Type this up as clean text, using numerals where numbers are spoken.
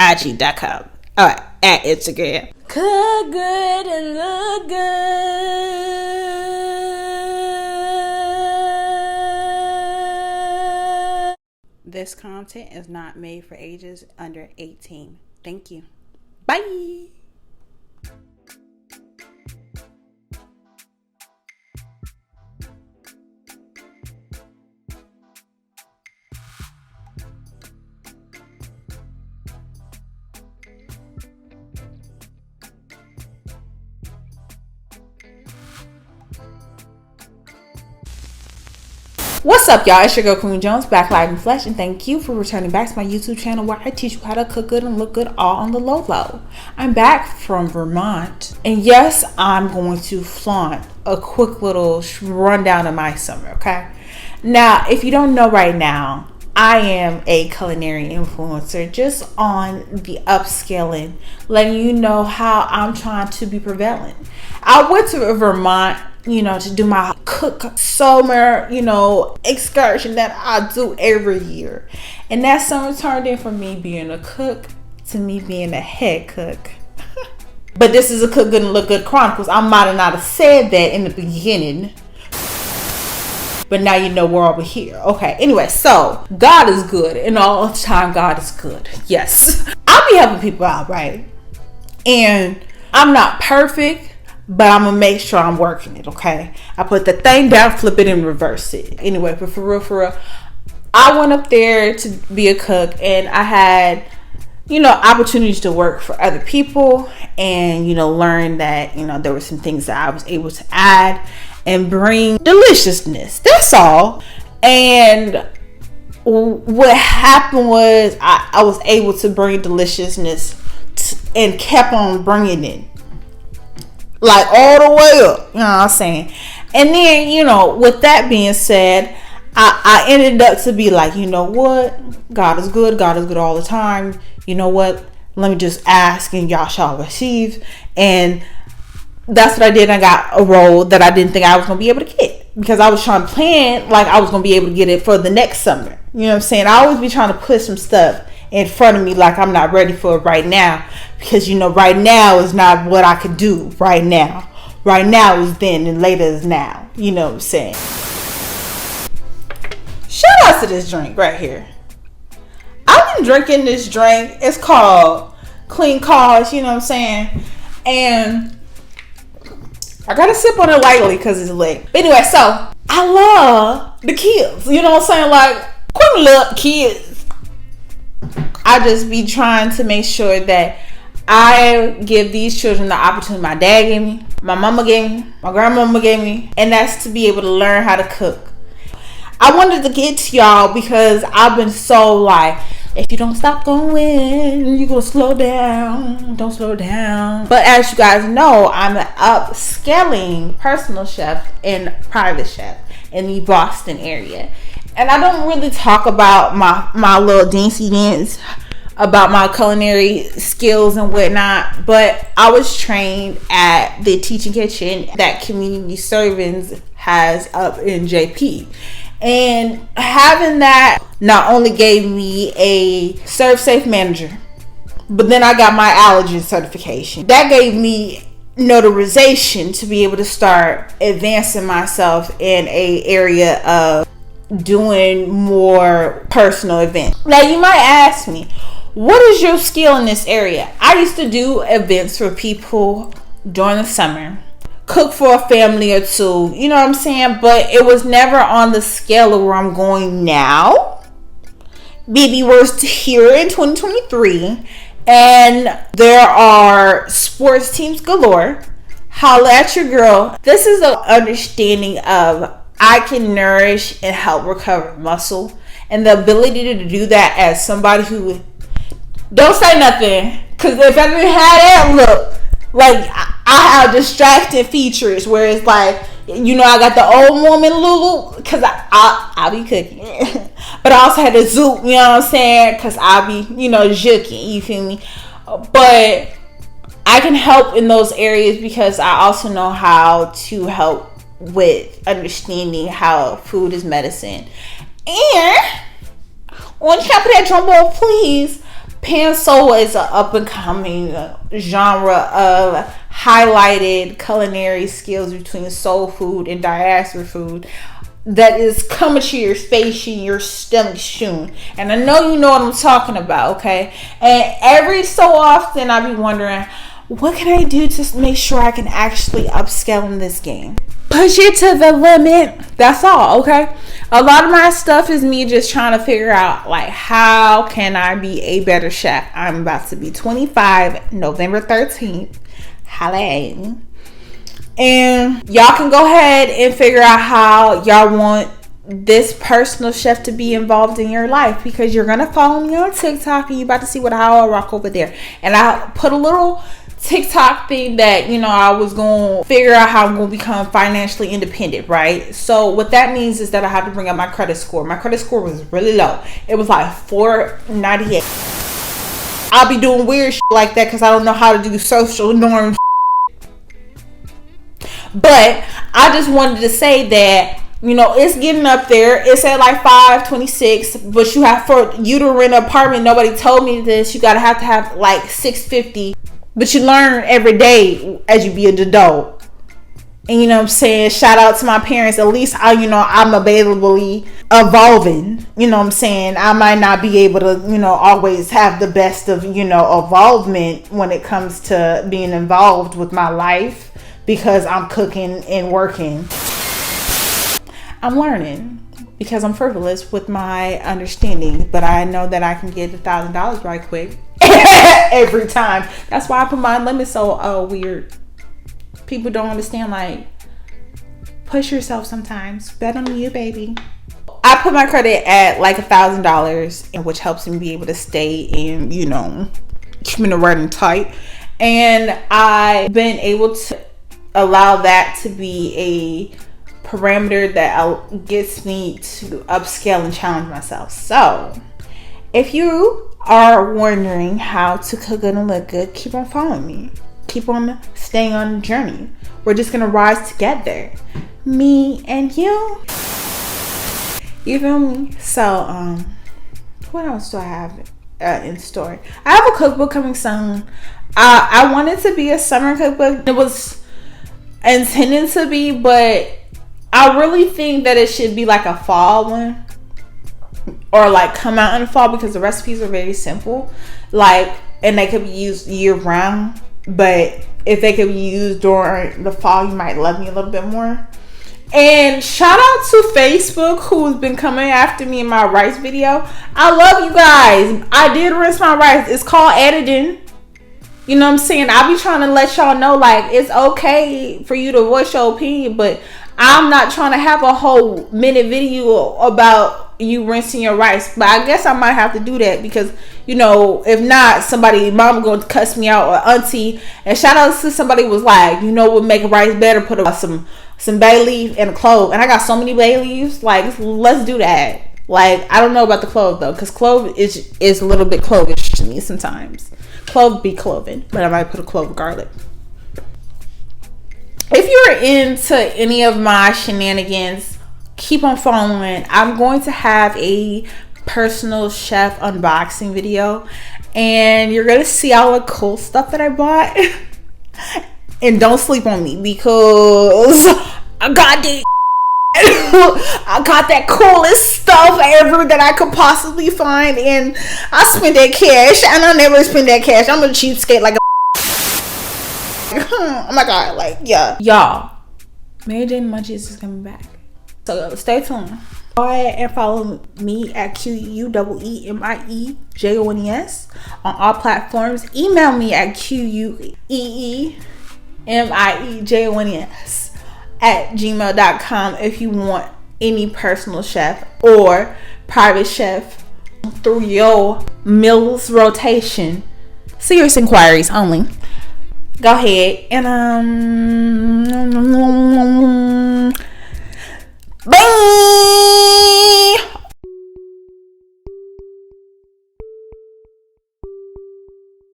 IG.com. All right, at Instagram. Cook good and look good. This content is not made for ages under 18. Thank you. Bye. What's up, y'all? It's your girl Queen Jones, back live in flesh, and thank you for returning back to my YouTube channel where I teach you how to cook good and look good all on the low. I'm back from Vermont, and yes, I'm going to flaunt a quick little rundown of my summer, okay? Now, if you don't know right now, I am a culinary influencer just on the upscaling, letting you know how I'm trying to be prevalent. I went to Vermont, to do my cook summer, excursion that I do every year. And that summer turned in from me being a cook to me being a head cook. But this is a Cook Good and Look Good Chronicles. I might have not have said that in the beginning, but now you know we're over here. Okay, anyway, so God is good, and all the time God is good. Yes. I'll be helping people out, right? And I'm not perfect, but I'm gonna make sure I'm working it, okay? I put the thing down, flip it, and reverse it. Anyway, but for real, I went up there to be a cook, and I had, opportunities to work for other people, and, learn that, there were some things that I was able to add and bring deliciousness. That's all. And what happened was I was able to bring deliciousness and kept on bringing it. Like all the way up, you know what I'm saying? And then, with that being said, I ended up to be like, you know what? God is good all the time. You know what? Let me just ask and y'all shall receive. And that's what I did. I got a role that I didn't think I was going to be able to get, because I was trying to plan like I was going to be able to get it for the next summer. You know what I'm saying? I always be trying to put some stuff in front of me like I'm not ready for it right now, because right now is not what I could do right now. Right now is then and later is now. You know what I'm saying? Shout out to this drink right here. I've been drinking this drink. It's called Clean Cause, you know what I'm saying? And I gotta sip on it lightly because it's late. But anyway, so I love the kids. You know what I'm saying? Like, quit love kids. I just be trying to make sure that I give these children the opportunity my dad gave me, my mama gave me, my grandmama gave me, and that's to be able to learn how to cook. I wanted to get to y'all because I've been so like, if you don't stop going, you're gonna slow down. Don't slow down. But as you guys know, I'm an upscaling personal chef and private chef in the Boston area. And I don't really talk about my little dancey dance about my culinary skills and whatnot, but I was trained at the teaching kitchen that Community Servants has up in JP. And having that not only gave me a serve safe manager, but then I got my allergen certification. That gave me notarization to be able to start advancing myself in a area of doing more personal events. Now you might ask me, what is your skill in this area? I used to do events for people during the summer, cook for a family or two, you know what I'm saying? But it was never on the scale of where I'm going now. Baby, we're here in 2023, and there are sports teams galore. Holla at your girl. This is an understanding of I can nourish and help recover muscle, and the ability to do that as somebody who, don't say nothing, because if I didn't have that look, like I have distracting features where it's like, I got the old woman Lulu because I be cooking, but I also had the zoot, you know what I'm saying, because I be juking, you feel me? But I can help in those areas because I also know how to help with understanding how food is medicine. And when you put that drum roll, please. Pan Soul is an up and coming genre of highlighted culinary skills between soul food and diaspora food that is coming to your face and your stomach soon. And I know you know what I'm talking about, okay? And every so often I be wondering, what can I do to make sure I can actually upscale in this game? Push it to the limit. That's all, okay? A lot of my stuff is me just trying to figure out, like, how can I be a better chef? I'm about to be 25 November 13th. Holla at me. And y'all can go ahead and figure out how y'all want this personal chef to be involved in your life, because you're gonna follow me on TikTok and you're about to see how I rock over there. And I put a little TikTok thing that, you know, I was going to figure out how I'm going to become financially independent, right? So what that means is that I have to bring up my credit score. My credit score was really low. It was like 498. I'll be doing weird shit like that because I don't know how to do social norm shit. But I just wanted to say that, you know, it's getting up there. It's at like 526, but you have, for you to rent an apartment, nobody told me this, you gotta have to have like 650. But you learn every day as you be an adult. And you know what I'm saying? Shout out to my parents. At least I'm availably evolving. You know what I'm saying? I might not be able to, you know, always have the best of, you know, involvement when it comes to being involved with my life, because I'm cooking and working. I'm learning because I'm frivolous with my understanding, but I know that I can get $1,000 right quick. Every time. That's why I put my limit so weird. People don't understand, like, push yourself sometimes. Bet on you, baby. I put my credit at like $1,000, which helps me be able to stay in, you know, keeping it running tight. And I've been able to allow that to be a parameter that gets me to upscale and challenge myself. So if you are wondering how to cook good and look good, keep on following me. Keep on staying on the journey. We're just gonna rise together, me and you. You feel me? So what else do I have in store? I have a cookbook coming soon. I want it to be a summer cookbook. It was intended to be, but I really think that it should be like a fall one, or like come out in the fall, because the recipes are very simple, like, and they could be used year round. But if they could be used during the fall, you might love me a little bit more. And shout out to Facebook, who's been coming after me in my rice video. I love you guys. I did rinse my rice. It's called editing. You know what I'm saying? I be trying to let y'all know, like, it's okay for you to voice your opinion, but I'm not trying to have a whole minute video about you rinsing your rice. But I guess I might have to do that, because, you know, if not, mama gonna cuss me out, or auntie. And shout out to somebody was like, you know what make rice better? Put some bay leaf and a clove. And I got so many bay leaves. Like, let's do that. Like, I don't know about the clove though, because clove is a little bit clovish to me sometimes. Clove be cloven, but I might put a clove of garlic. If you're into any of my shenanigans, keep on following. I'm going to have a personal chef unboxing video, and you're gonna see all the cool stuff that I bought. And don't sleep on me, because I got that coolest stuff ever that I could possibly find, and I spent that cash, and I never spend that cash. I'm a cheapskate like a oh my god, like, yeah. Y'all, Mary Jane Munchies is coming back, so stay tuned. Go ahead and follow me at QUEEMIEJONES on all platforms. Email me at QUEEMIEJONES@gmail.com if you want any personal chef or private chef through your meals rotation. Serious inquiries only. Go ahead and bye.